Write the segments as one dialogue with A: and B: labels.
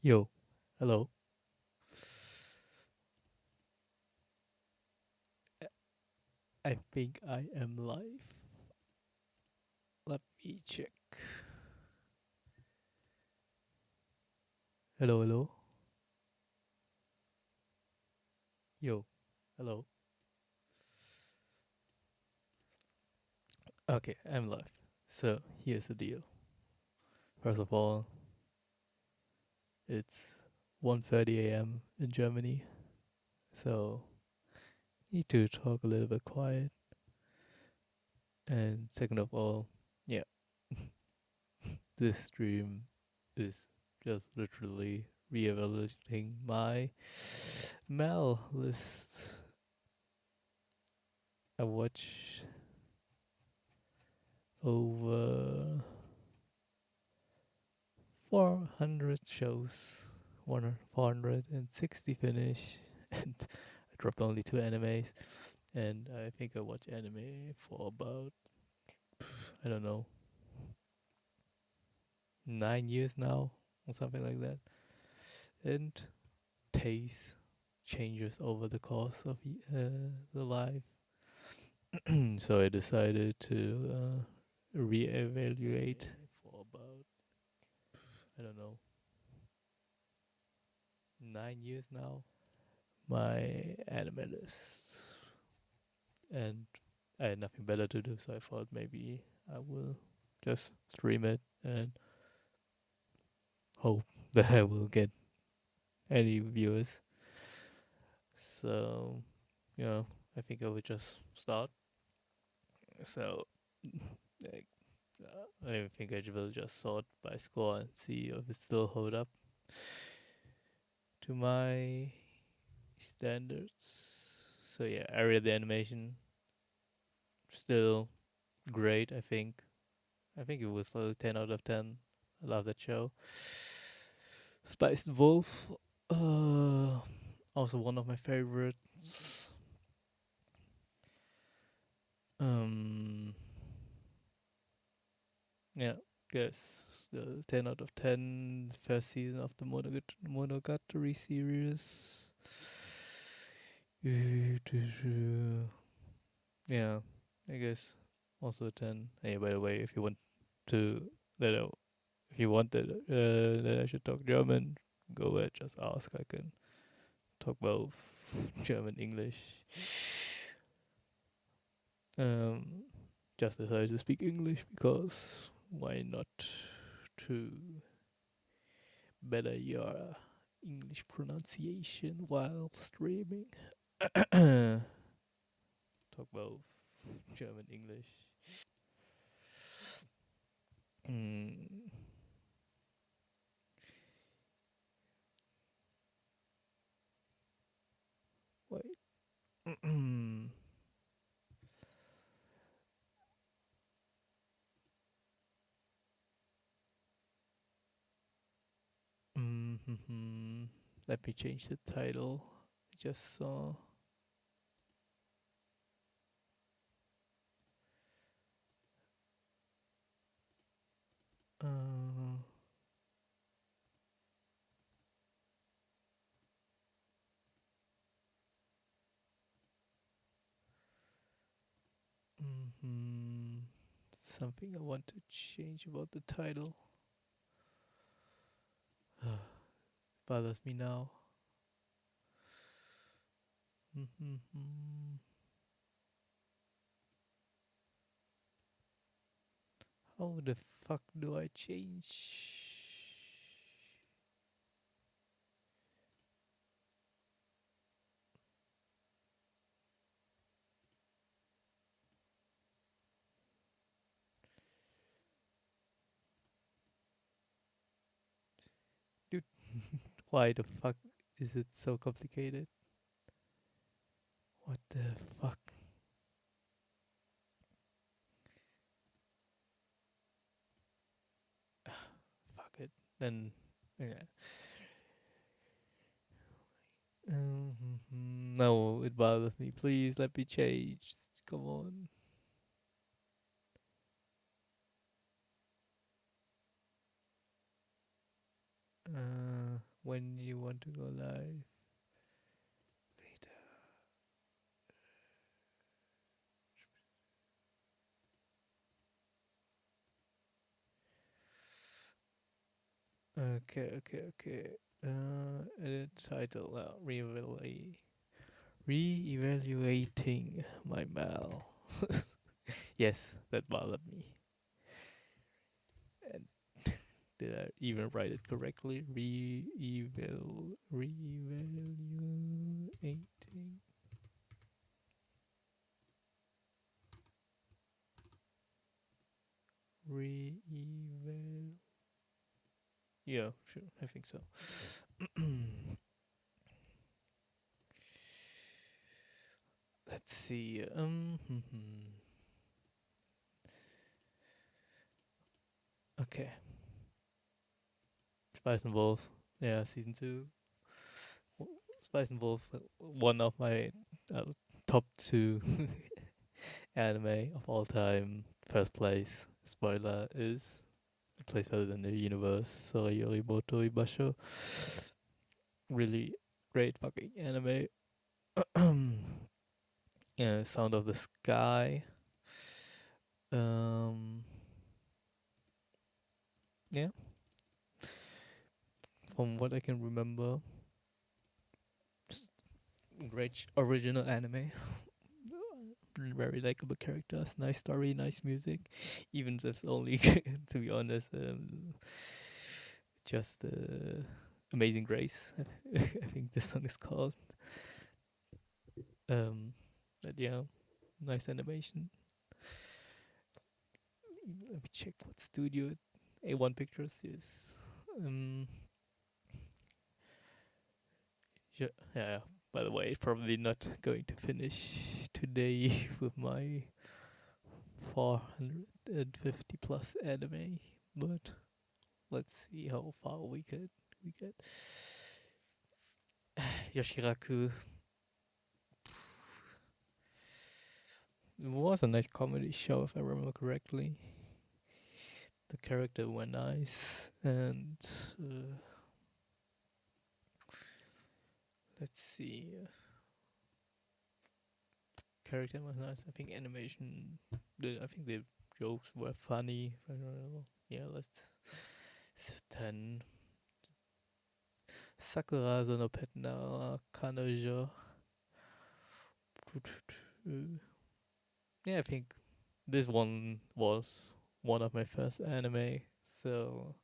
A: Yo, hello. I think I am live. Let me check. Hello, hello. Yo, hello. Okay, I'm live. So here's the deal. First of all, it's 1:30 a.m. in Germany, so need to talk a little bit quiet. And second of all, yeah, this stream is just literally reevaluating my mail list. I watched over 400 shows, 460 finish, and I dropped only two animes. And I think I watch anime for about, I don't know, 9 years now, or something like that. And taste changes over the course of the life. So I decided to reevaluate for about, I don't know, 9 years now, my anime list. And I had nothing better to do, so I thought maybe I will just stream it and hope that I will get any viewers. So, I think I will just start. So, like, I think I will just sort by score and see if it still hold up to my standards. So yeah, area the animation still great. I think it was a 10 out of 10. I love that show. Spiced Wolf, uh, also one of my favorites. Um, yeah, guess still 10 out of 10. First season of the Monogatari series. Yeah, I guess also a 10. Hey, by the way, if you want to that I, if you want that I should talk German, go ahead, just ask. I can talk both German, English. Um, just decided to speak English because why not to better your English pronunciation while streaming? Talk both German, English. Mm, wait. Mm-hmm. Let me change the title. I just saw. Uh, mm-hmm. Something I want to change about the title. Bothers me now. Mm-hmm. How the fuck do I change? Dude, why the fuck is it so complicated? What the fuck? Fuck it. Then, yeah. No, it bothers me. Please let me change. Come on. Uh, when you want to go live. Okay. Edit title. Reevaluating my mail. Yes, that bothered me. And did I even write it correctly? Reevaluating. Reeval. Yeah, sure. I think so. Let's see. Okay. Spice and Wolf. Yeah, season two. Spice and Wolf, one of my uh, top two anime of all time. First place, spoiler, is a place further than the universe. So Yorimoto Ibasho. Really great fucking anime. Yeah, Sound of the Sky. Um, yeah, from what I can remember, just great original anime. Very likable characters, nice story, nice music. Even if it's only, to be honest, just Amazing Grace. I think the song is called. But yeah, nice animation. Let me check what studio. A1 Pictures is. Um, yeah, yeah. By the way, probably not going to finish today with my 450 plus anime, but let's see how far we get. Yoshiraku was a nice comedy show if I remember correctly. The character were nice, and let's see, character was nice. I think animation. I think the jokes were funny. If I remember. Yeah, let's 10. Sakura no pet na kanojo. Yeah, I think this one was one of my first anime, so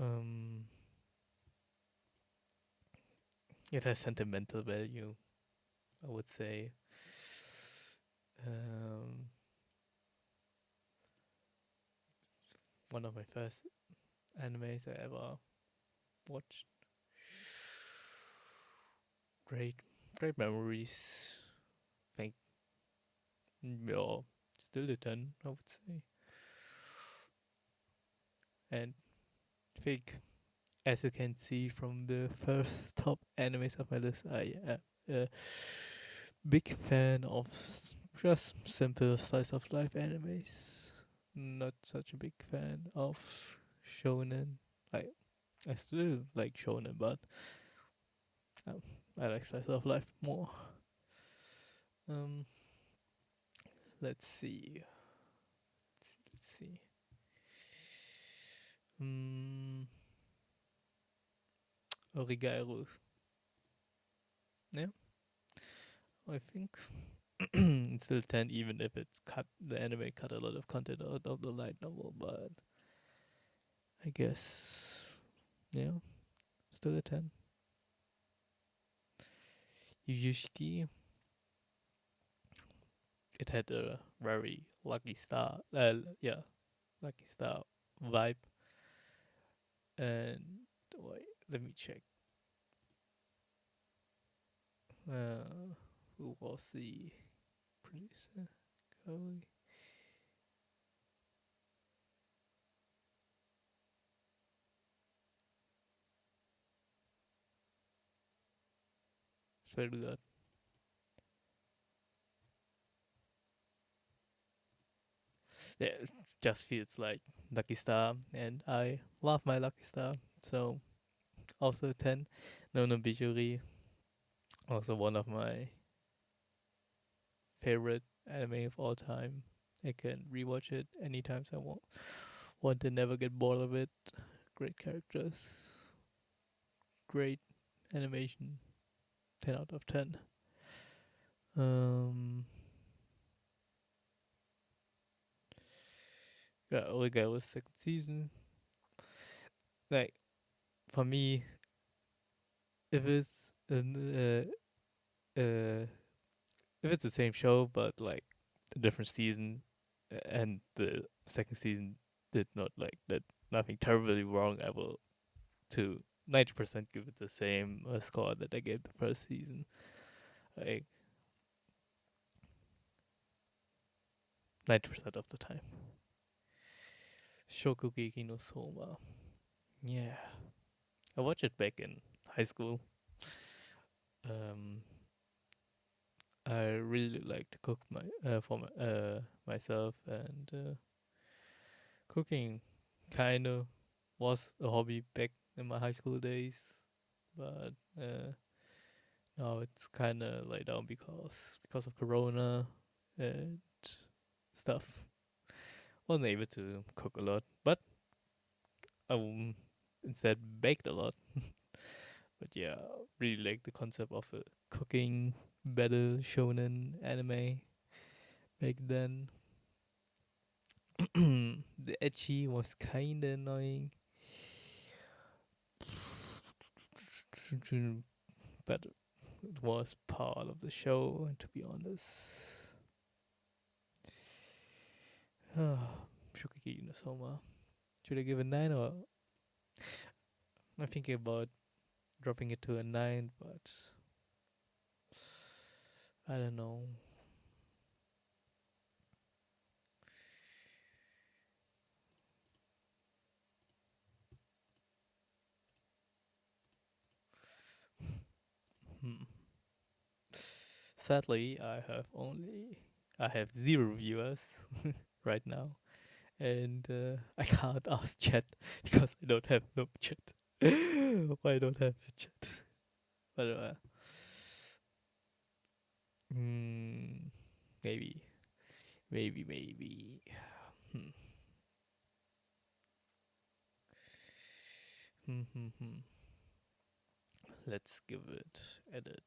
A: um, it has sentimental value, I would say. Um, one of my first animes I ever watched. Great, great memories. Think, yeah, still a 10, I would say. And I think, as you can see from the first top animes of my list, I am a big fan of just simple slice of life animes. Not such a big fan of shonen. I still like shonen, but um, I like slice of life more. Um, let's see. Let's see. Mm, Origairu. Yeah, I think it's still 10, even if the anime cut a lot of content out of the light novel, but I guess, yeah, still a 10. Yushiki, it had a very lucky star, yeah, lucky star vibe. And wait, let me check. Who was the producer? Chloe. Swear to God. Yeah, it just feels like Lucky Star, and I love my Lucky Star. So also 10. No No Bijuri, also one of my favorite anime of all time. I can rewatch it anytime I want to never get bored of it. Great characters, great animation, 10 out of 10. Um, yeah, Origa was second season. Like, for me, if it's if it's the same show but like a different season, and the second season did not like that nothing terribly wrong, I will to 90% give it the same score that I gave the first season. Like 90% of the time. Shokugeki no Soma. Yeah. I watched it back in high school. Um, I really like to cook myself, and cooking kind of was a hobby back in my high school days, but now it's kind of laid down because of Corona and stuff. Wasn't able to cook a lot, but I instead baked a lot. But yeah, really like the concept of a cooking battle shonen anime back then. The ecchi was kinda annoying, but it was part of the show. And to be honest, Shokugeki no Soma. Should I give a 9, or I'm thinking about dropping it to a 9, but I don't know. Hmm. Sadly, I have 0 viewers right now, and I can't ask chat because I don't have no chat. I don't have the chat. But mm, maybe, maybe. Hmm. Hmm, hmm, hmm. Let's give it edit.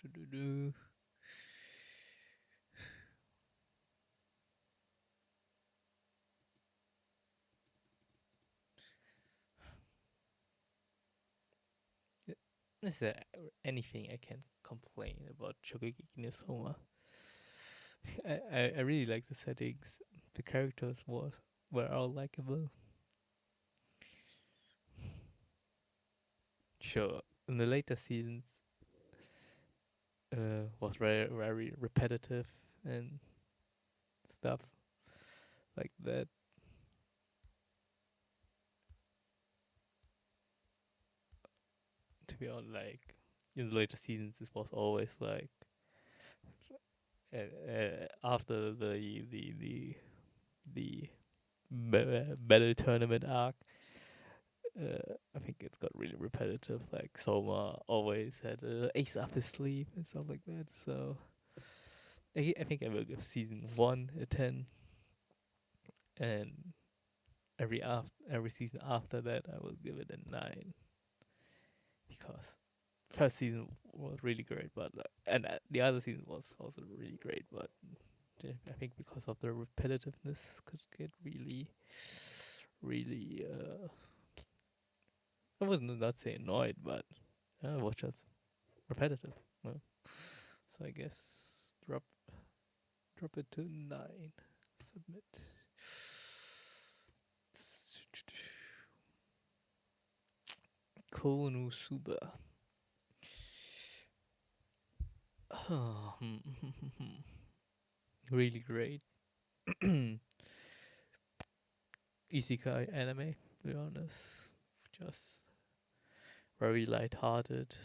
A: Do-do-do. Is there anything I can complain about Shokugeki no Soma? I really like the settings. The characters were all likable. Sure, in the later seasons, was very repetitive and stuff like that. To be honest, like in the later seasons, this was always like after the battle tournament arc. I think it's got really repetitive. Like Soma always had ace up his sleeve and stuff like that. So I think I will give season 1 a 10, and every season after that I will give it a 9, because first season was really great, but and the other season was also really great, but I think because of the repetitiveness could get really I wasn't not say annoyed, but it was just repetitive. uh, So I guess drop it to 9. Submit. Konosuba. Really great. Isekai anime, to be honest. Just very light-hearted,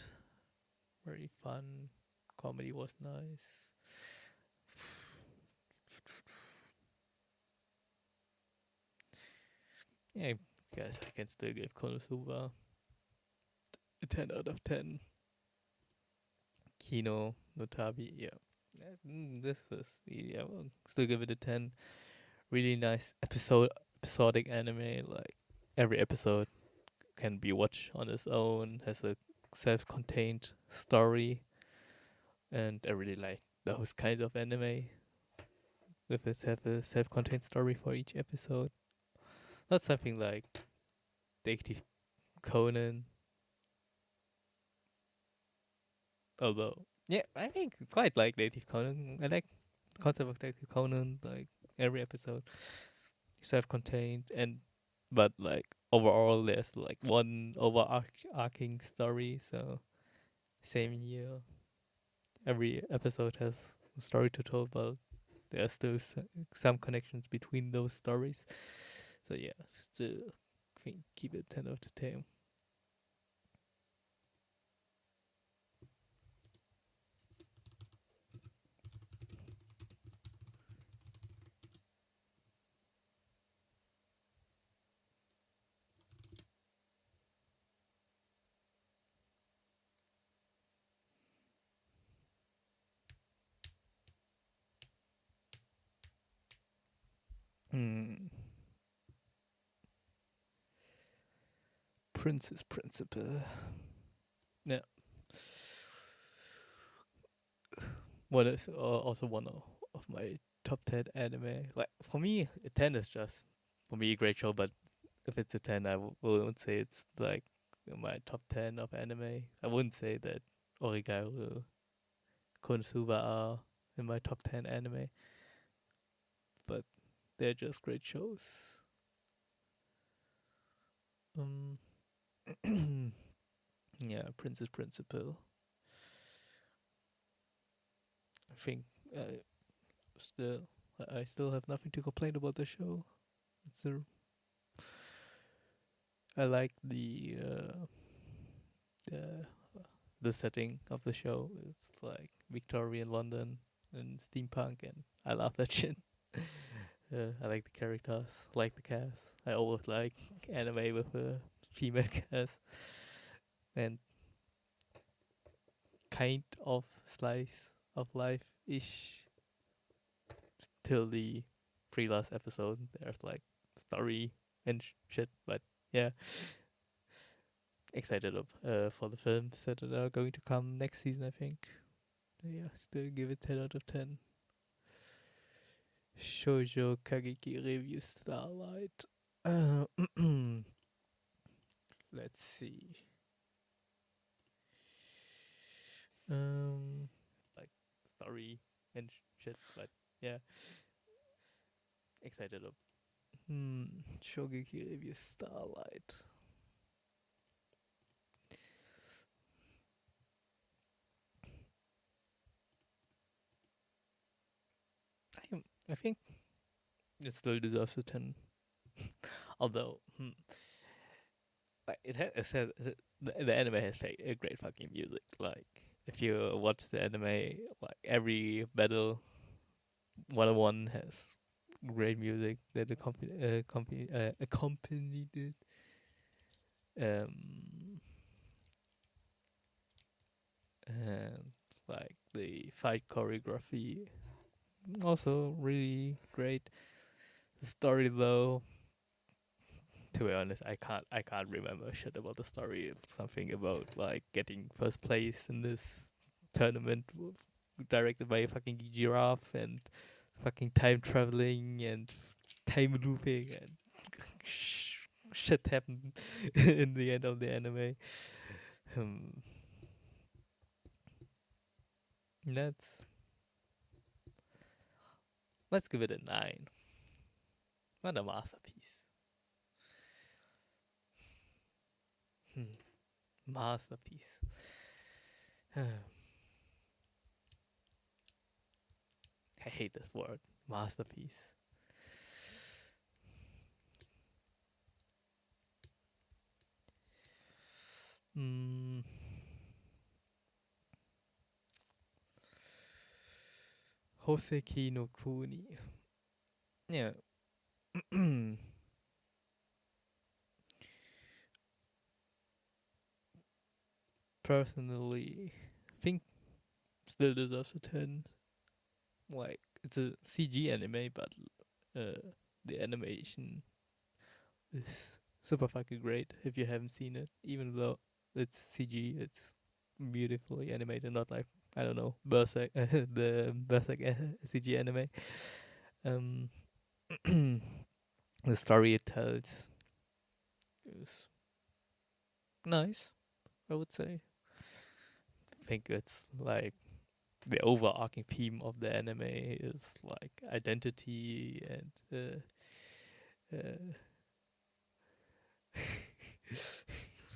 A: very fun. Comedy was nice. Yeah, I guess I can still give Konosuba A 10 out of 10. Kino Notabi, yeah. This is, yeah, well, still give it a 10. Really nice episodic anime. Like, every episode can be watched on its own, has a self contained story, and I really like those kinds of anime with it have a self contained story for each episode. Not something like Detective Conan, although, yeah, I think quite like Detective Conan. I like the concept of Detective Conan, like every episode self-contained, and but like overall there's like one overarching story. So same year, every episode has a story to tell, but there are still some connections between those stories. So yeah, still think keep it 10 out of 10. Hmm. Princess Principle. Yeah. What is also one of my top 10 anime. Like, for me, a 10 is just, for me, a great show, but if it's a 10, I wouldn't say it's like my top 10 of anime. I wouldn't say that Origaru, Konosuba are in my top 10 anime, but they're just great shows. Um, yeah, Princess Principal. I think uh, still, I still have nothing to complain about the show. It's a, I like the the setting of the show. It's like Victorian London and steampunk, and I love that shit. I like the characters, like the cast. I always like anime with a female cast and kind of slice of life ish till the pre last episode. There's like story and shit, but yeah, excited for the films that are going to come next season. I think. Yeah, still give it 10 out of 10. Shoujo Kageki Review Starlight. Uh, let's see. Um, like story and shit, but yeah, excited of. Shogeki Review Starlight. I think it still deserves a 10. Although, like the anime has a great fucking music. Like, if you watch the anime, like every battle 101 has great music that accompanied it. And like the fight choreography, also really great. The story, though, to be honest, I can't remember shit about the story. It's something about like getting first place in this tournament directed by a fucking giraffe and fucking time traveling and time looping and shit happened in the end of the anime. Um, let's let's give it a 9. What a masterpiece. Hmm. Masterpiece. I hate this word. Masterpiece. Mm, Hoseki no Kuni. Yeah. personally think still deserves a 10. Like, it's a CG anime, but uh, the animation is super fucking great if you haven't seen it. Even though it's CG, it's beautifully animated, not like, I don't know, Berserk, the Berserk CG anime. Um, the story it tells is nice, I would say. I think it's like the overarching theme of the anime is like identity and uh,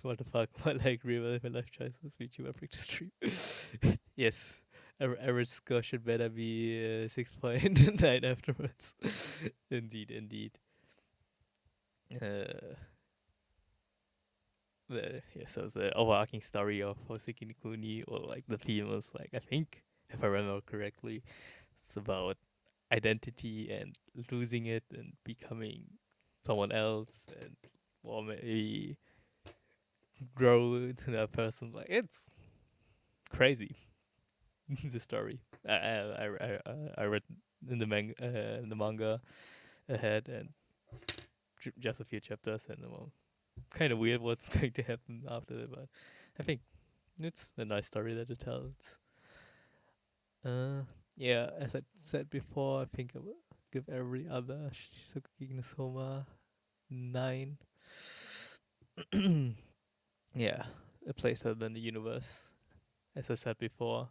A: what the fuck? Like real my life choices which you are free to stream. Yes, average score should better be 6.9 afterwards. Indeed, indeed. Uh, so the overarching story of Hoseki no Kuni, or like the theme was like, I think if I remember correctly, it's about identity and losing it and becoming someone else, and or maybe grow into that person. Like, it's crazy. The story. I read in the manga ahead, and just a few chapters, and well, kind of weird what's going to happen after that. But I think it's a nice story that it tells. Uh, yeah, as I said before, I think I will give every other Shokugeki no Soma 9. Yeah, a place other than the universe. As I said before,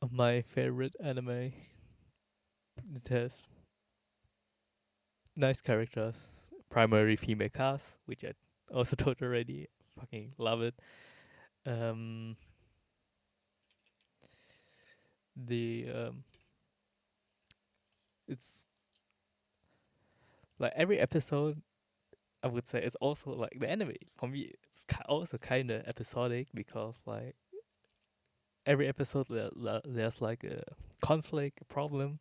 A: my favorite anime. It has nice characters, primary female cast, which I also told already. Fucking love it. Um, the it's like every episode. I would say it's also like the anime for me. It's also kind of episodic because like every episode there's like a conflict, a problem,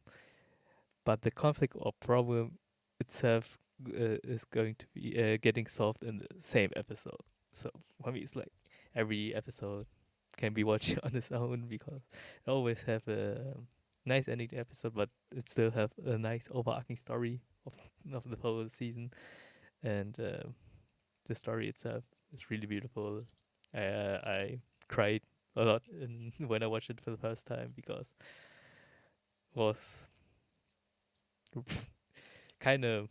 A: but the conflict or problem itself is going to be getting solved in the same episode. So for me, it's like every episode can be watched on its own because it always have a nice ending to episode, but it still have a nice overarching story of the whole season, and the story itself is really beautiful. I cried a lot when I watched it for the first time because it was kind of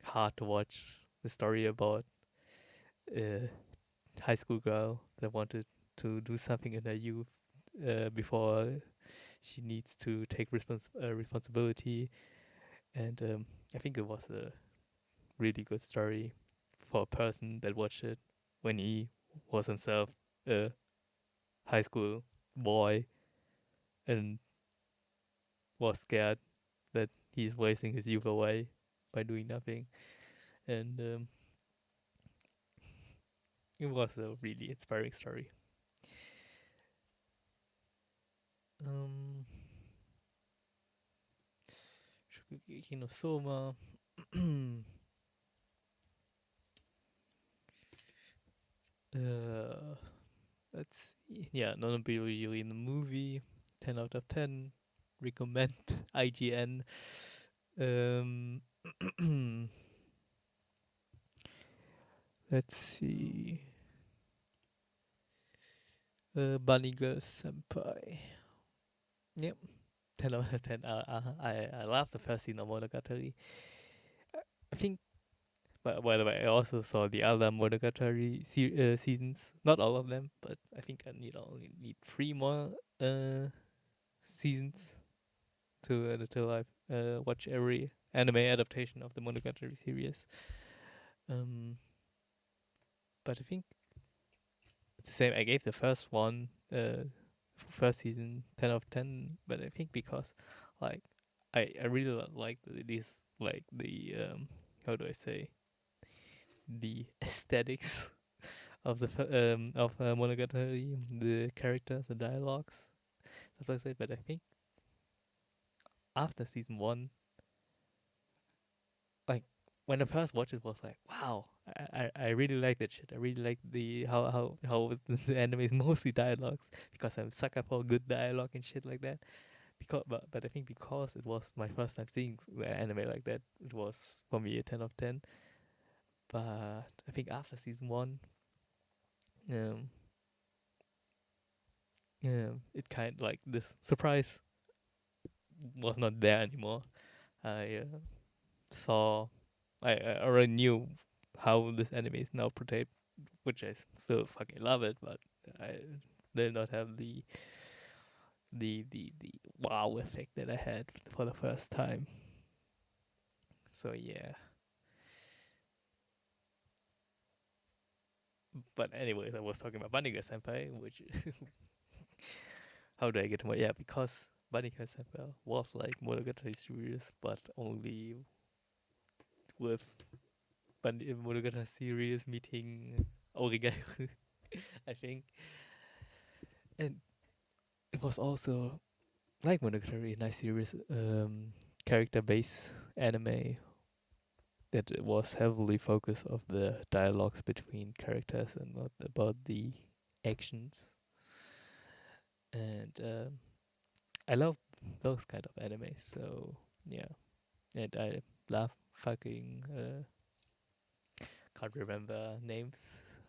A: hard to watch the story about a high school girl that wanted to do something in her youth before she needs to take responsibility. And I think it was a really good story for a person that watched it when he was himself a high school boy and was scared that he's wasting his youth away by doing nothing. And it was a really inspiring story. Um, Shokugeki no Soma. uh, let's see. Yeah, Nonobiri in the movie. 10 out of 10. Recommend IGN. Um, let's see. Bunny Girl Senpai. Yep. 10 out of 10. I love the first scene of Monogatari. I think, but by the way, I also saw the other Monogatari seasons. Not all of them, but I think I only need 3 more seasons to until I watch every anime adaptation of the Monogatari series. Um, but I think it's the same. I gave the first one, first season, 10 out of 10. But I think because, like, I really like these, like the how do I say, the aesthetics of the of Monogatari, the characters, the dialogues, stuff like that. But I think after season 1, like when I first watched it, was like, wow, I really like that shit. I really like the how the anime is mostly dialogues because I'm sucker for good dialogue and shit like that. Because but I think because it was my first time seeing the anime like that, it was for me a 10 of 10. But I think after season one, um, it kind of like this surprise was not there anymore. I saw, I already knew how this anime is now portrayed, which I still fucking love it, but I did not have the wow effect that I had for the first time. So yeah. But anyways, I was talking about Banika Senpai, which how do I get more? Yeah, because Banika Senpai was like Monogatari series, but only with Monogatari series meeting Origaru, I think. And it was also like Monogatari, a nice series, character based anime that was heavily focused of the dialogues between characters and not about the actions. And I love those kind of anime. So yeah, and I love fucking can't remember names.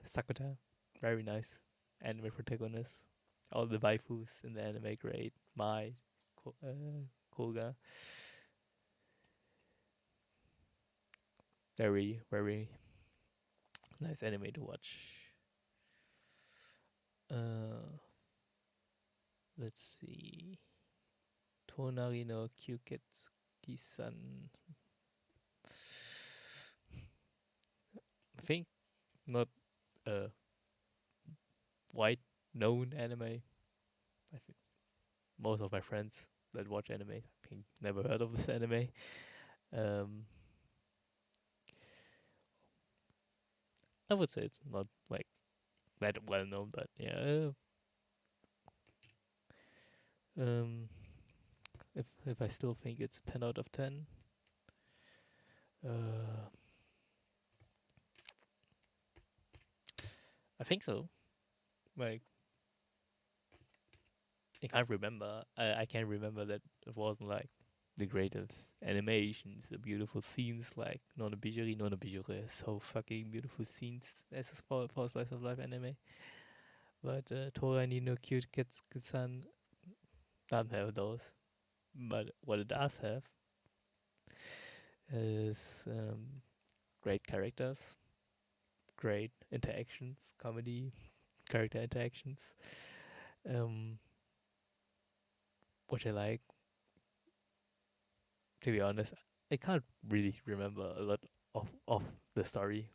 A: Sakura, very nice anime protagonist. All the waifus in the anime, great. Mai, Koga, very nice anime to watch. Uh, let's see. Tonari no Kyuketsuki-san. I think not a wide known anime. I think most of my friends that watch anime, I think, never heard of this anime. Um, I would say it's not like that well known, but yeah. Um, if I still think it's a 10 out of 10, uh, I think so. Like I can't remember. I can't remember that it wasn't like the greatest animations, the beautiful scenes like Nonobijori. Nonobijori is so fucking beautiful scenes as a for a slice of life anime. But Torani no Cute Ketsuki-san doesn't have those. But what it does have is great characters, great interactions, comedy, character interactions. Um, which I like. To be honest, I can't really remember a lot of the story,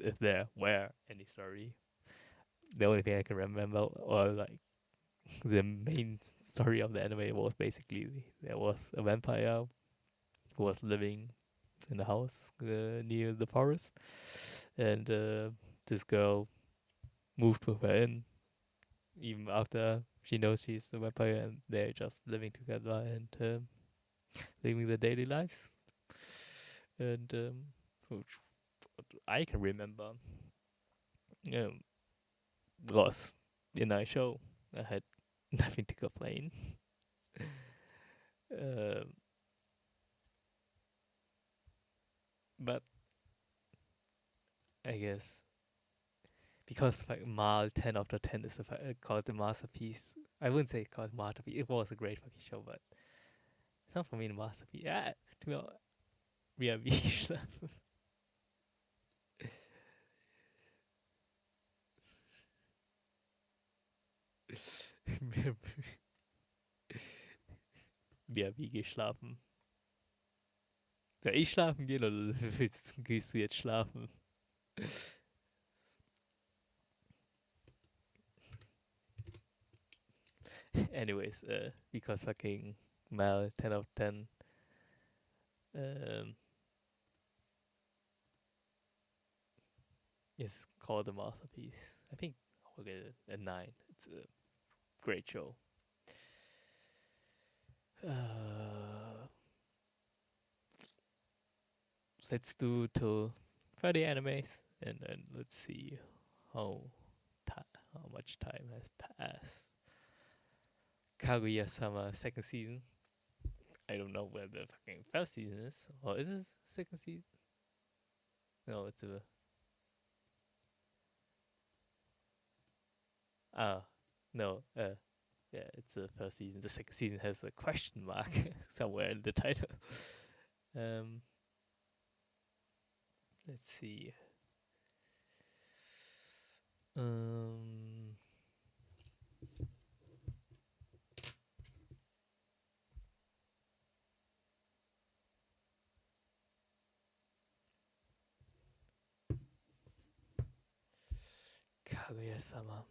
A: if there were any story. The only thing I can remember, or like the main story of the anime, was basically there was a vampire who was living in a house near the forest, and this girl moved with her in, even after she knows she's a vampire, and they're just living together and living their daily lives. And which I can remember, um, was a nice show. I had nothing to complain. Um, but I guess because like Mal 10 out of 10 is called the masterpiece. I wouldn't say it's called masterpiece. It was a great fucking show, but it's not for me a masterpiece. Yeah, to be honest, Reevaluating. Wie geschlafen. Soll ich schlafen gehen oder gehst du jetzt schlafen? Anyways, because fucking Mal 10 out of 10 um, is called a masterpiece. I think I'll get it a 9. It's a great show. let's do till 30 animes, and then let's see how how much time has passed. Kaguya-sama second season. I don't know where the fucking first season is, or is it second season? No, it's a ah no yeah, it's the first season. The second season has a question mark somewhere in the title. Um, let's see. Um, Kaguya-sama.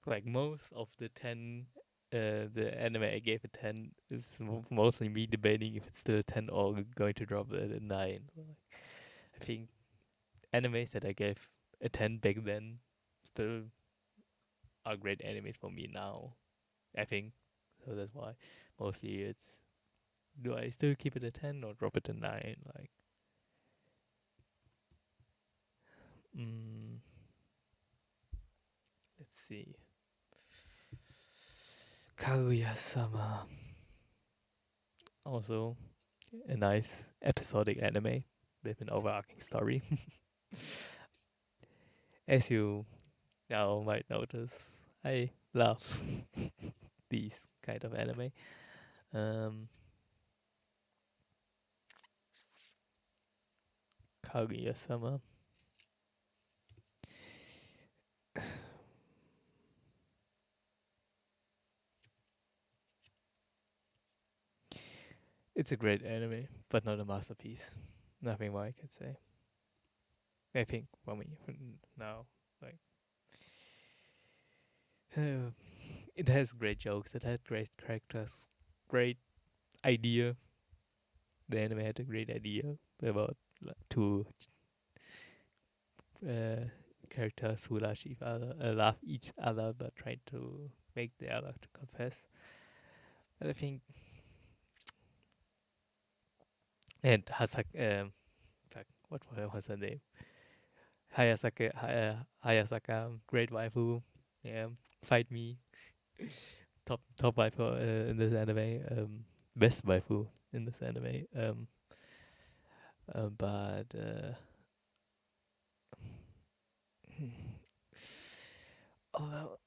A: Like most of the 10, the anime I gave a 10 is mostly me debating if it's still a 10 or going to drop it at a 9. So, like, I think animes that I gave a 10 back then still are great animes for me now. I think so. That's why mostly it's, do I still keep it a 10 or drop it to 9? Like, mm, let's see. Kaguya-sama. Also, a nice episodic anime with an overarching story. As you now might notice, I love these kind of anime. Um, Kaguya-sama. It's a great anime, but not a masterpiece. Nothing more I can say. I think for me now, like it has great jokes. It had great characters, great idea. The anime had a great idea about like, two uh, characters who love each other, but try to make the other to confess. And I think, and fuck, what was her name? Hayasaka, great waifu. Yeah, fight me. Top waifu in this anime. Best waifu in this anime. But although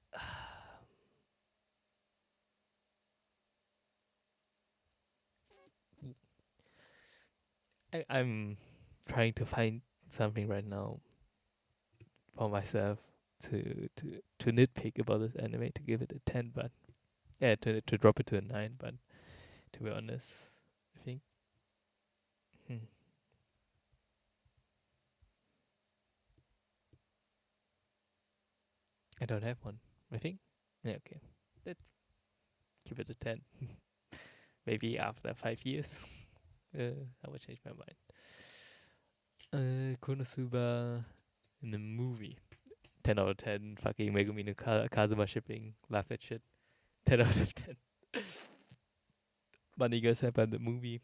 A: I'm trying to find something right now for myself to nitpick about this anime, to give it a 10, but yeah, to drop it to a 9. But to be honest, I think hmm, I don't have one. I think yeah, okay, let's give it a 10. Maybe after 5 years, I will change my mind. Konosuba in the movie. 10 out of 10. Fucking Megumi no Kazuma shipping. Love that shit. 10 out of 10. Bunny Senpai in the movie.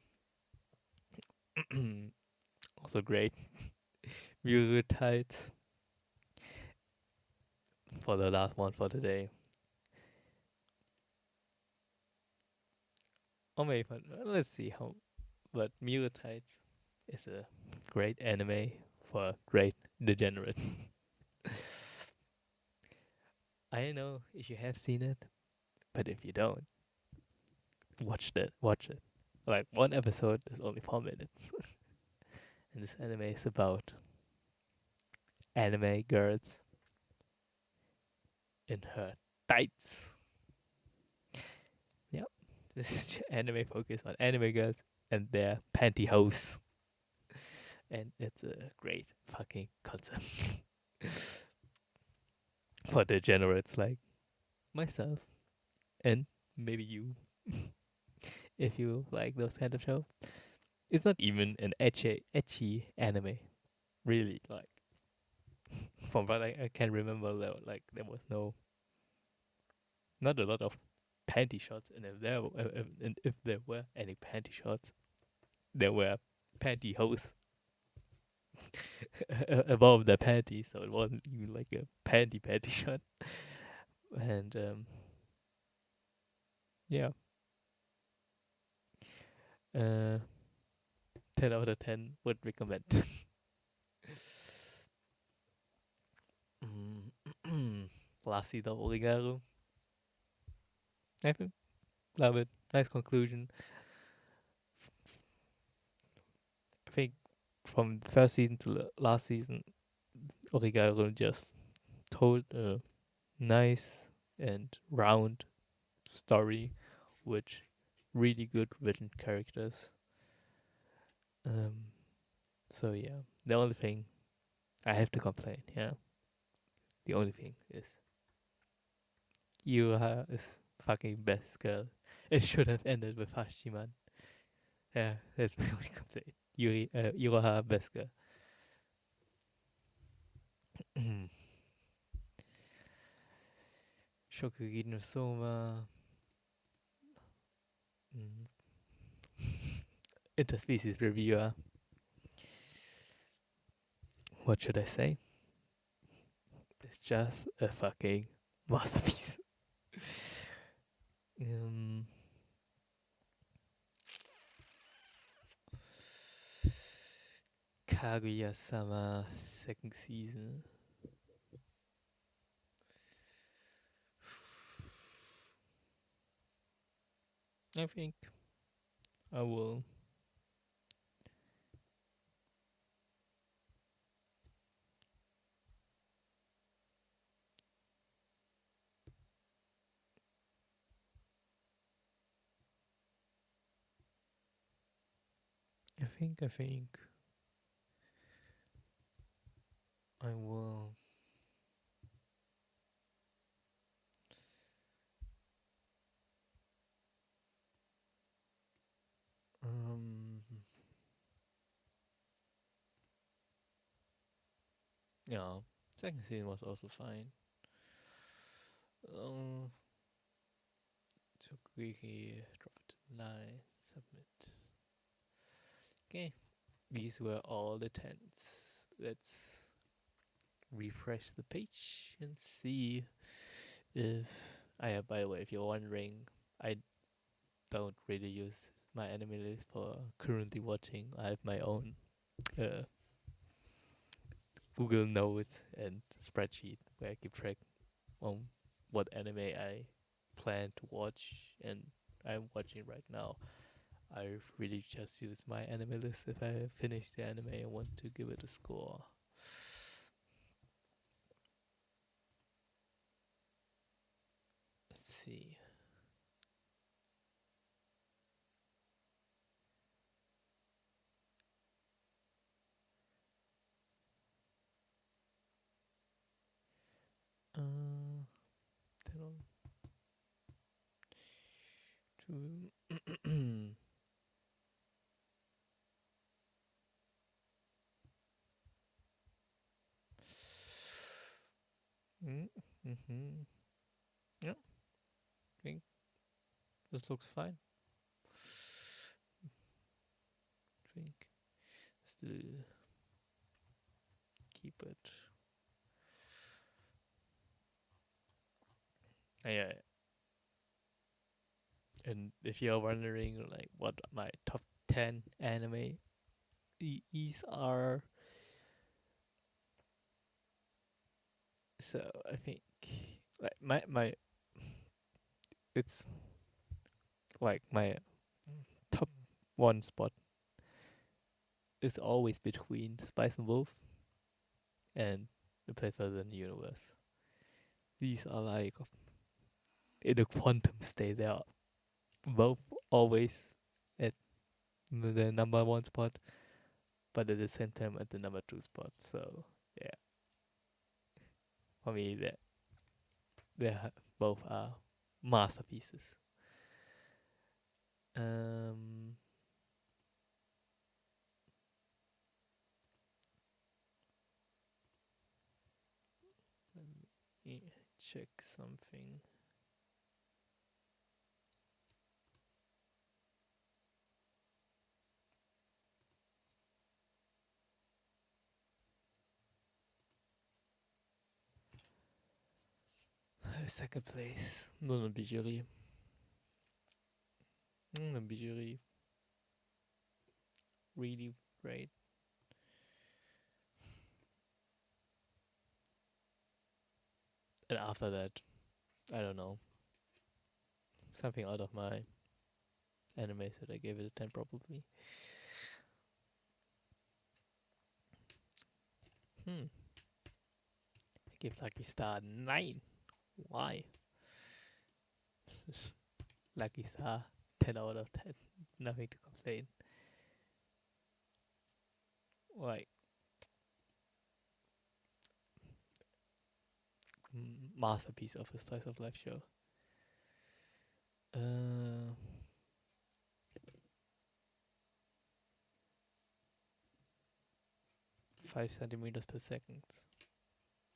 A: Also great. Mure tights for the last one for today. Or maybe, let's see how. But Mure tights is a great anime for a great degenerate. I don't know if you have seen it, but if you don't, watch that. Watch it. Like one episode is only 4 minutes, and this anime is about anime girls in her tights. Yep, this is anime focused on anime girls and their pantyhose, and it's a great fucking concept for degenerates like myself and maybe you, if you like those kind of shows. It's not even an etchy anime, really. Like from what I can remember, there was no, not a lot of panty shots, and if there were any panty shots, there were pantyhose above the panty, so it wasn't even like a panty shot. And yeah, uh, 10 out of 10 would recommend. Last season of Oligaro. I think love it. Nice conclusion. I think from the first season to the last season, Oligaro just told a nice and round story with really good written characters. Um, so yeah, the only thing I have to complain, yeah, the only thing is Yuha is fucking best girl. It should have ended with Hashiman. Yeah, that's my only complaint. Yuha best girl. Shokugin no Soma. Mm. Interspecies reviewer. What should I say? It's just a fucking masterpiece. um, Kaguya-sama second season. I think I will. I think I will. Um, yeah, second season was also fine. Tokuiki, drop it to 9, submit. Okay, these were all the tens. Let's refresh the page and see if by the way, if you're wondering, I don't really use my anime list for currently watching. I have my own uh, Google Notes and spreadsheet where I keep track on what anime I plan to watch and I'm watching right now. I really just use my anime list if I finish the anime and want to give it a score. Let's see. Uh, 10 on 2. Mm-hmm. Yeah, I think this looks fine. I think still keep it. Yeah. And if you're wondering like what my top 10 anime these are, so I think like my it's like my top one spot is always between Spice and Wolf and The Place Within the Universe. These are like in a quantum state. They are both always at the number one spot, but at the same time at the number two spot. So yeah, for me that they both are masterpieces. Um, let me check something. Second place. Non Bijuri. Non Bijuri. Really great. And after that, I don't know. Something out of my anime that I gave it a 10 probably. I give Lucky Star 9. Why? Lucky Star 10 out of 10. Nothing to complain. Why? Masterpiece of a slice of life show. 5 centimeters per second.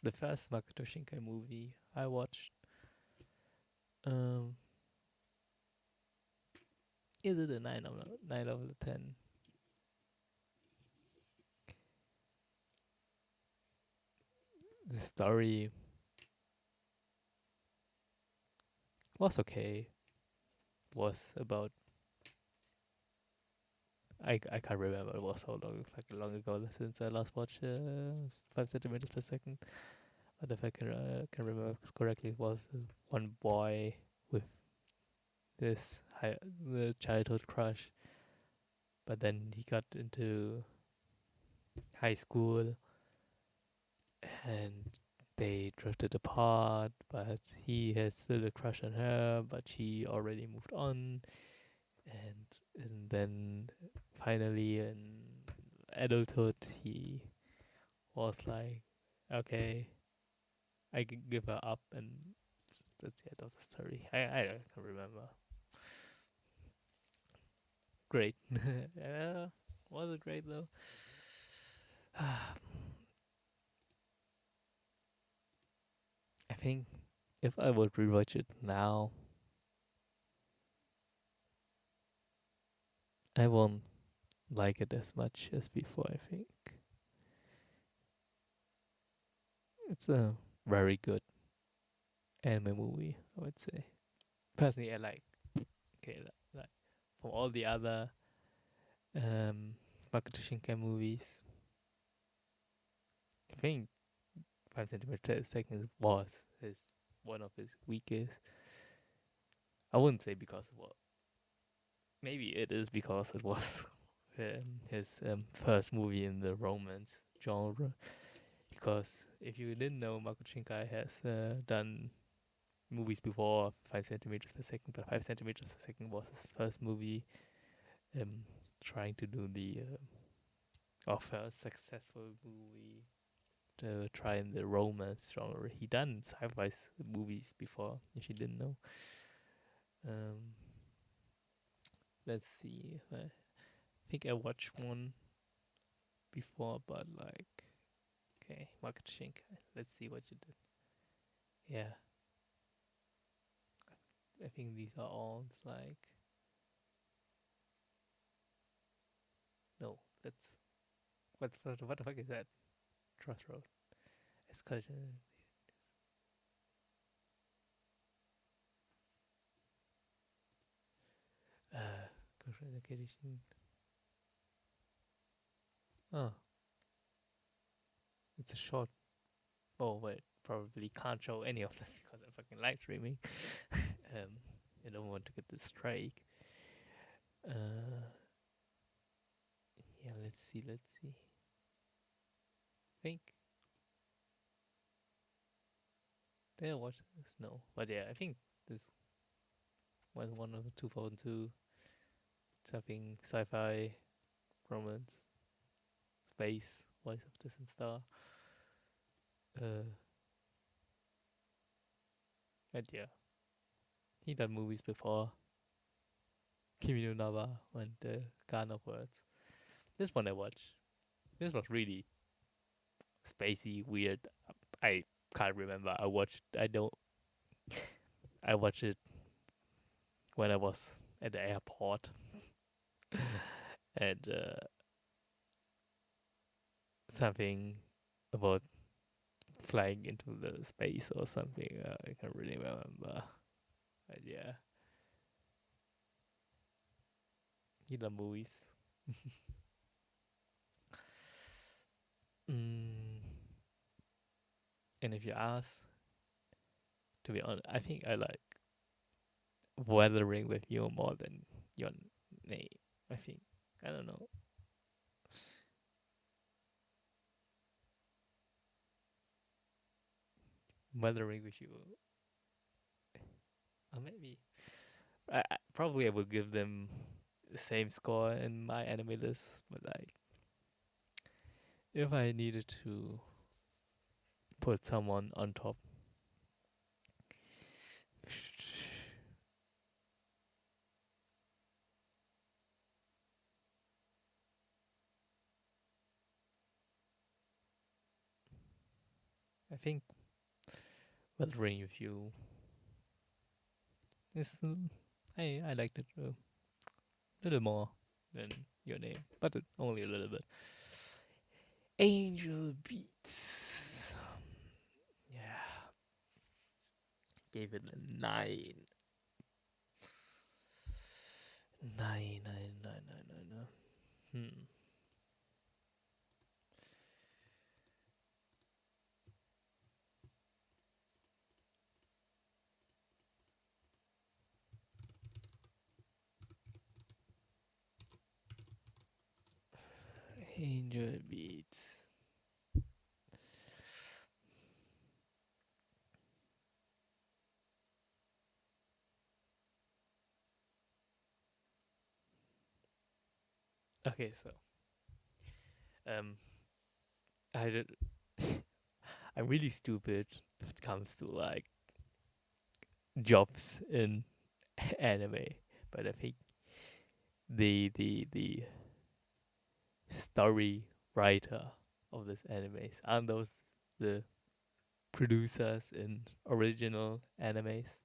A: The first Makoto Shinkai movie I watched. Is it a 9 out of 10? The story was okay. Was about I can't remember. It was so long ago since I last watched 5 centimeters per second. But if I can remember correctly, it was one boy with this the childhood crush, but then he got into high school and they drifted apart. But he has still a crush on her, but she already moved on. And then finally in adulthood he was like, okay, I can give her up, and that's the end of the story. I don't can remember. Great. Was it great though? I think if I would rewatch it now, I won't like it as much as before. I think it's a very good anime movie, I would say. Personally, I like, okay, like from all the other Makoto Shinkai movies, I think 5 centimeters a second was his one of his weakest. I wouldn't say because of what. Maybe it is because it was his first movie in the romance genre. Because if you didn't know, Makoto Shinkai has done movies before 5 centimeters per second, but 5 centimeters per second was his first movie trying to do the first successful movie to try in the romance genre. He done sci-fi movies before, if you didn't know. Let's see. I think I watched one before, but like, okay, Makoto Shinkai. Let's see what you did. Yeah, I think these are all like, no, that's what the fuck is that? Crossroad. Escalation. Escalation. Oh, it's a short. Oh wait, probably can't show any of this because I'm fucking live streaming. I don't want to get the strike. Yeah, let's see. Think. Did I watch this? No, but yeah, I think this was one of the 2002 something sci-fi romance space voice of distant star. And yeah, he done movies before. Kimi no Nawa and Garden of Words. This one I watched. This was really spacey, weird. I can't remember. I watched it when I was at the airport, and something about flying into the space or something. I can't really remember. But yeah, you love movies. Mm, and if you ask, to be honest, I think I like weathering with you more than your name. I think. I don't know. Weathering with you. Or maybe. Probably I would give them the same score in my anime list, but like if I needed to put someone on top, I think weathering with you is I liked it a little more than your name, but only a little bit. Angel Beats. Yeah, gave it a nine. Nine, nine, nine, nine, nine, nine. Hmm. Angel Beats. Okay, so um, I did. I'm really stupid if it comes to like jobs in anime, but I think the story writer of this animes aren't those the producers in original animes?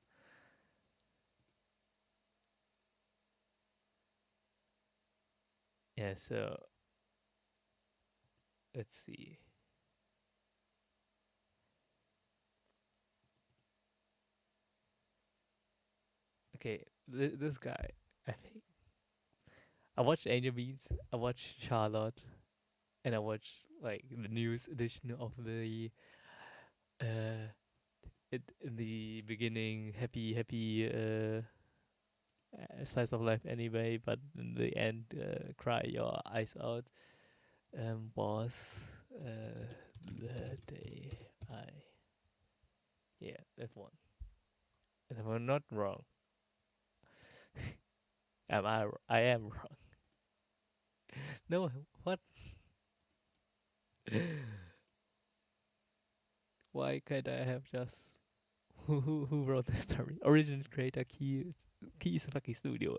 A: Yeah, so let's see. Okay, this guy, I think I watched Angel Beats, I watched Charlotte, and I watched like the news edition of the uh it in the beginning happy slice of life anyway, but in the end cry your eyes out was the day I yeah that one. And if I'm not wrong, I am wrong. No, what? Why can't I have just who wrote the story? Original creator Key is a fucking studio.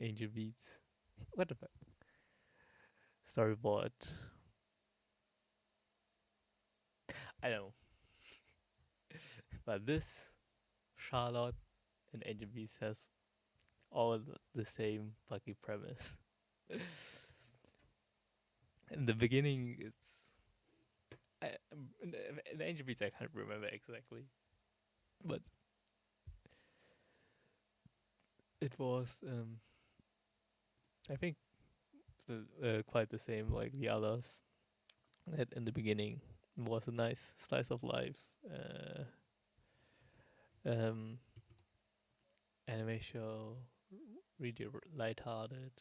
A: Angel Beats. What the fuck? Storyboard. I know, but this Charlotte and Angel Beats has all the same fucking premise. In the beginning, it's in the Angel Beats I can't remember exactly, but it was I think quite the same like the others. That in the beginning was a nice slice of life uh, um, anime show, really lighthearted.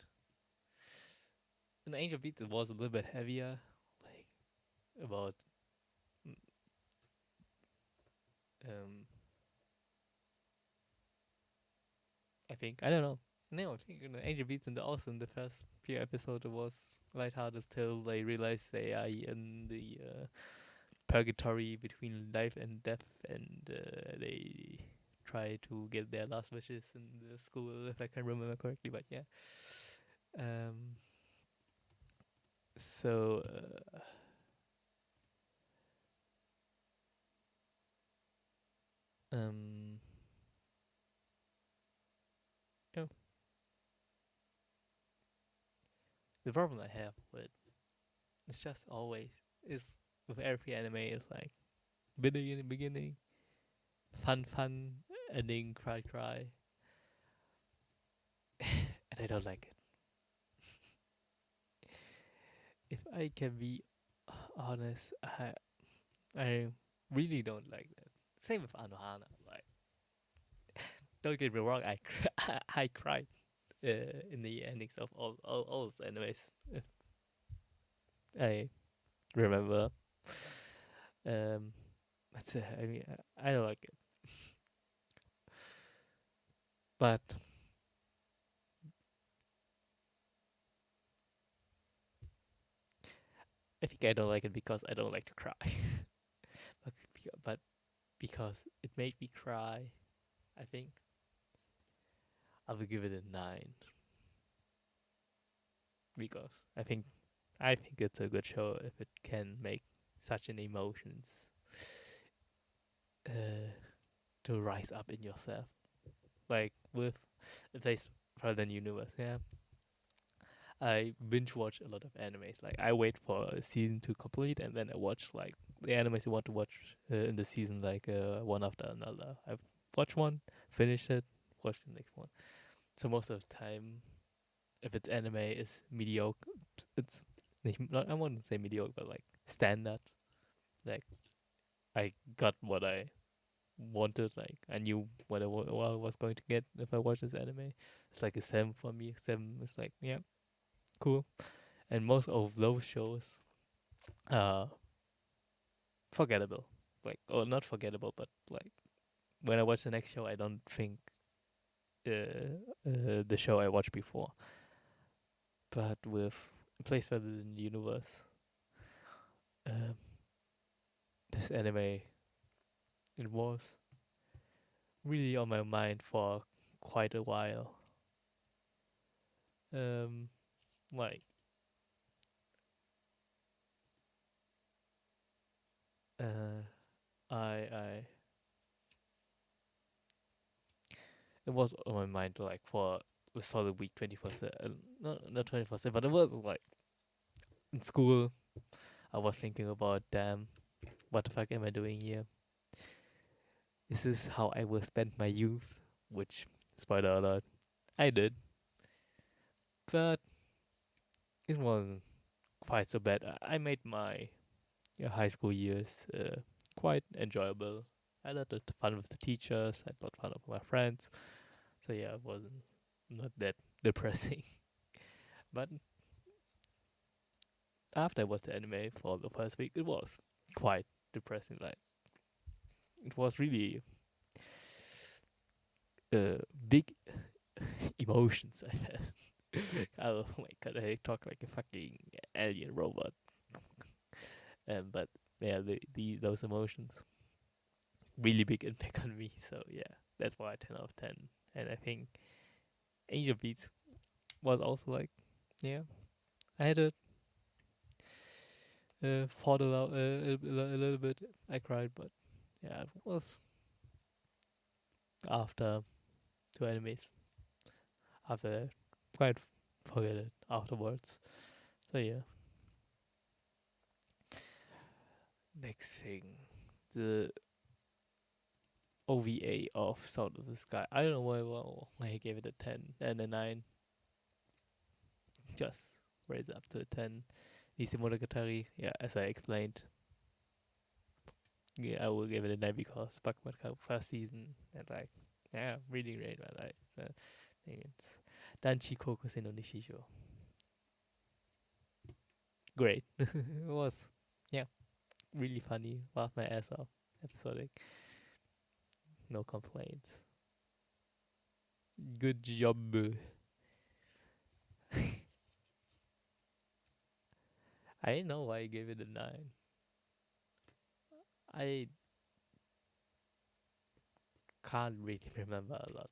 A: And Angel Beats it was a little bit heavier, like about mm, um, I think I don't know. No, I think in the Angel Beats and also in the first few episodes it was lighthearted till they realized they are in the purgatory between life and death, and they try to get their last wishes in the school, if I can remember correctly. But yeah, um, so um, yeah, the problem I have with it's just always is with every anime is like beginning, fun, ending, cry, and I don't like it. If I can be honest, I really don't like that. Same with Anohana. Like, don't get me wrong, I cried in the endings of all those animes. If I remember, um, but I mean, I don't like it. But I think I don't like it because I don't like to cry. but because it made me cry, I think I will give it a 9 because I think it's a good show if it can make such an emotions uh, to rise up in yourself. Like with if they rather than universe, yeah. I binge watch a lot of animes. Like I wait for a season to complete and then I watch like the animes you want to watch in the season, like one after another. I've watched one, finished it, watched the next one. So most of the time, if it's anime, is mediocre. It's not, I wouldn't say mediocre, but like standard. Like I got what I wanted. Like I knew what I was going to get if I watched this anime. It's like a 7 for me. 7 is like, yeah, cool. And most of those shows are forgettable. Like, or not forgettable, but like when I watch the next show, I don't think the show I watched before. But with a place further in the universe, um, this anime, it was really on my mind for quite a while. Um, like uh, I it was on my mind like for a solid week, 24/7. Not 24/7, but it was like in school. I was thinking about, damn, what the fuck am I doing here? Is this how I will spend my youth? Which, spoiler alert, I did, but it wasn't quite so bad. I made my high school years quite enjoyable. I had the fun with the teachers. I had fun with my friends. So yeah, it wasn't not that depressing. But after I watched the anime for the first week, it was quite depressing. Like it was really big emotions I had. Oh my god, I talk like a fucking alien robot. But yeah, those emotions really big impact on me. So yeah, that's why 10 out of 10. And I think Angel Beats was also like, yeah, I had to fought it out a little bit. I cried, but yeah, it was after two enemies. After that, quite forget it afterwards. So yeah, next thing, the OVA of Sound of the Sky. I don't know why I gave it a 10 and a 9. Just raise it up to a 10. Nisimonogatari, yeah, as I explained, yeah, I will give it a 9 because Bakuman Cup first season and like, yeah, really great, man. Like, so, I think it's Danchi Kokose no Nishijo. Great. It was, yeah, really funny. Laughed my ass off. Episodic. No complaints. Good job. I didn't know why I gave it a 9. I can't really remember a lot.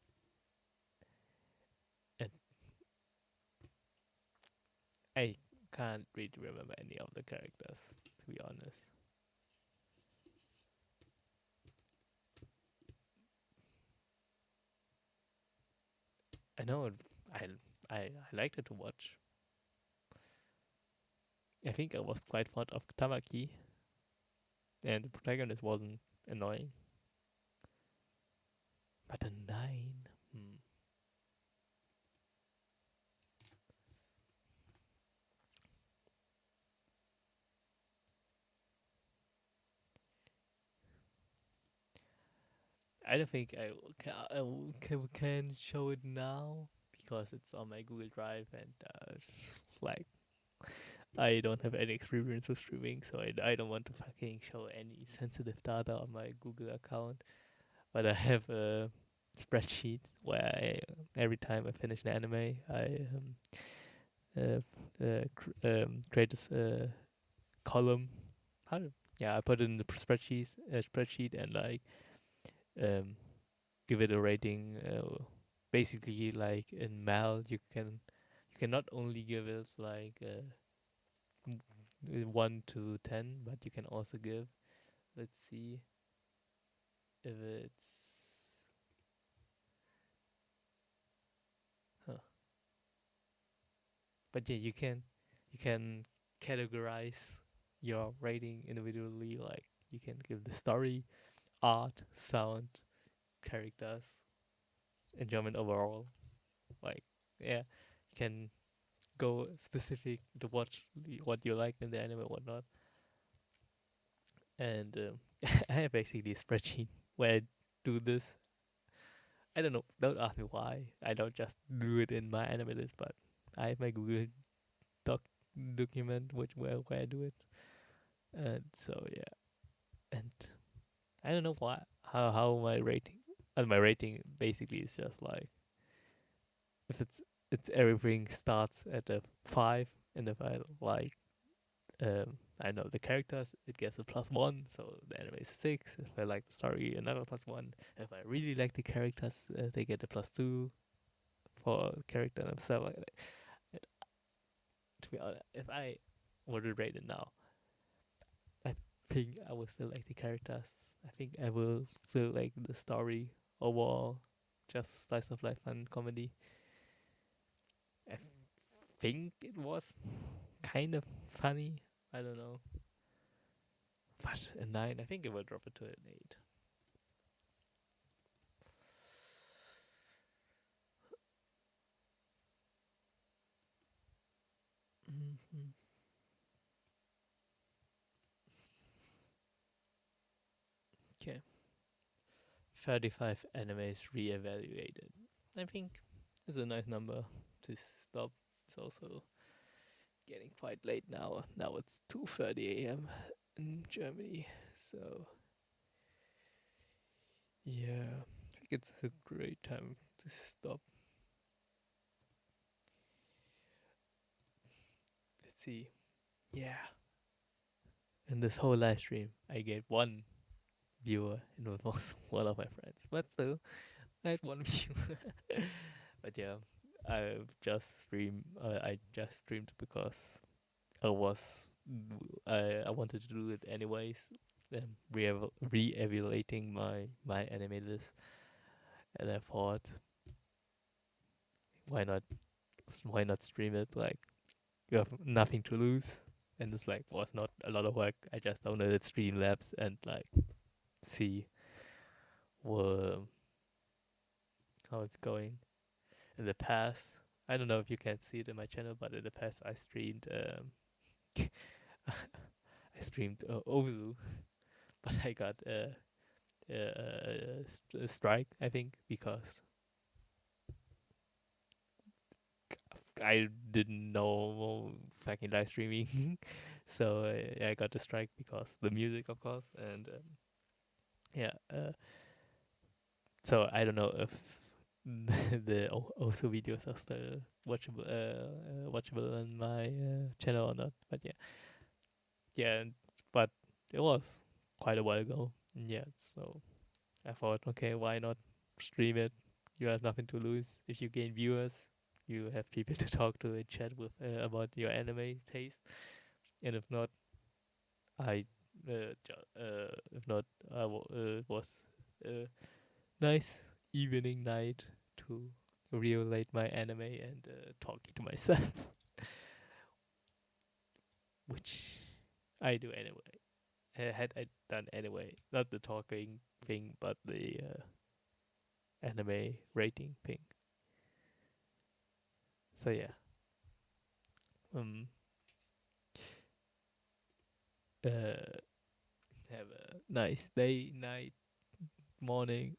A: And I can't really remember any of the characters, to be honest. I know I liked it to watch. I think I was quite fond of Tamaki, and the protagonist wasn't annoying. But a 9? I don't think I can show it now because it's on my Google Drive and it's like I don't have any experience with streaming, so I don't want to fucking show any sensitive data on my Google account. But I have a spreadsheet where every time I finish an anime, I create this column. How? Yeah, I put it in the spreadsheet and like um, give it a rating. Basically, like in Mal, you can not only give it like 1 to 10, but you can also give. Let's see if it's. Huh. But yeah, you can categorize your rating individually. Like you can give the story, art, sound, characters, enjoyment overall. Like yeah, you can go specific to what you like in the anime and whatnot. And I have basically a spreadsheet where I do this. I don't know. Don't ask me why. I don't just do it in my anime list, but I have my Google doc document where I do it. And so yeah, and I don't know why how my rating. And my rating basically is just like if it's everything starts at a 5, and if I like I know the characters, it gets a +1, so the anime is 6. If I like the story, another +1. If I really like the characters, they get a +2 for character themselves. To be honest, if I were to rate it now, I think I will still like the characters. I think I will still like the story overall. Just slice of life fun comedy. I think it was kind of funny. I don't know. But a 9, I think it will drop it to an 8. Mm-hmm. Okay. 35 animes re-evaluated. I think it's a nice number to stop. It's also getting quite late now. Now it's 2:30 a.m. in Germany. So yeah, I think it's a great time to stop. Let's see. Yeah. In this whole live stream, I get one viewer, and it was one of my friends. But still, I had one viewer. But yeah, I just streamed because I was I wanted to do it anyways. Re-evaluating my anime list, and I thought, why not why not stream it? Like you have nothing to lose, and it's like was not a lot of work. I just downloaded Streamlabs and like see wha- how it's going. In the past, I don't know if you can see it in my channel, but in the past I streamed I streamed Ozu, but I got a strike, I think, because I didn't know fucking live streaming. So I got a strike because the music, of course, and yeah. So I don't know if the also videos are still watchable on my channel or not. But yeah, yeah. But it was quite a while ago. Yeah. So I thought, okay, why not stream it? You have nothing to lose. If you gain viewers, you have people to talk to and chat with about your anime taste. And if not, I if not, was a nice evening night to relate my anime and talking to myself which I do anyway. Had I done anyway, not the talking thing, but the anime rating thing. So yeah, um, uh, have a nice day, night, morning.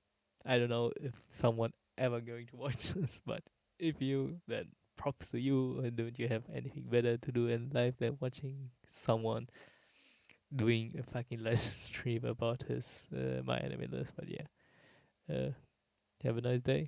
A: I don't know if someone ever going to watch this, but if you, then props to you. And don't you have anything better to do in life than watching someone doing a fucking live stream about his my anime list? But yeah, have a nice day.